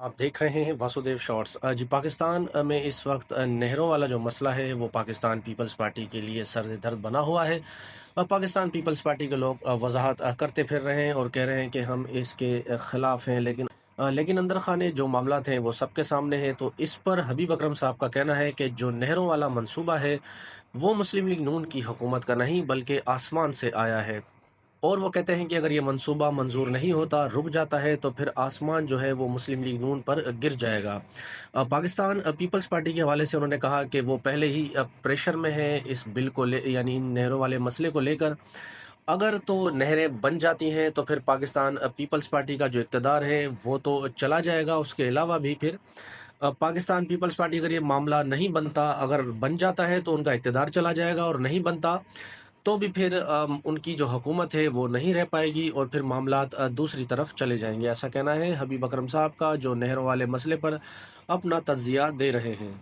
आप देख रहे हैं वासुदेव शॉर्ट्स। जी, पाकिस्तान में इस वक्त नहरों वाला जो मसला है वो पाकिस्तान पीपल्स पार्टी के लिए सर दर्द बना हुआ है। पाकिस्तान पीपल्स पार्टी के लोग वजाहत करते फिर रहे हैं और कह रहे हैं कि हम इसके खिलाफ हैं, लेकिन अंदर खाने जो मामला हैं वो सबके सामने हैं। तो इस पर हबीब अकरम साहब का कहना है कि जो नहरों वाला मंसूबा है वो मुस्लिम लीग नून की हुकूमत का नहीं बल्कि आसमान से आया है। और वो कहते हैं कि अगर ये मंसूबा मंजूर नहीं होता, रुक जाता है, तो फिर आसमान जो है वो मुस्लिम लीग नून पर गिर जाएगा। पाकिस्तान पीपल्स पार्टी के हवाले से उन्होंने कहा कि वो पहले ही प्रेशर में है इस बिल को यानी इन नहरों वाले मसले को लेकर। अगर तो नहरें बन जाती हैं तो फिर पाकिस्तान पीपल्स पार्टी का जो इक़्तिदार है वो तो चला जाएगा। उसके अलावा भी फिर पाकिस्तान पीपल्स पार्टी, अगर ये मामला नहीं बनता, अगर बन जाता है तो उनका इक़्तिदार चला जाएगा, और नहीं बनता तो भी फिर उनकी जो हुकूमत है वो नहीं रह पाएगी और फिर मामलात दूसरी तरफ चले जाएंगे। ऐसा कहना है हबीब अकरम साहब का, जो नहरों वाले मसले पर अपना तज्जिया दे रहे हैं।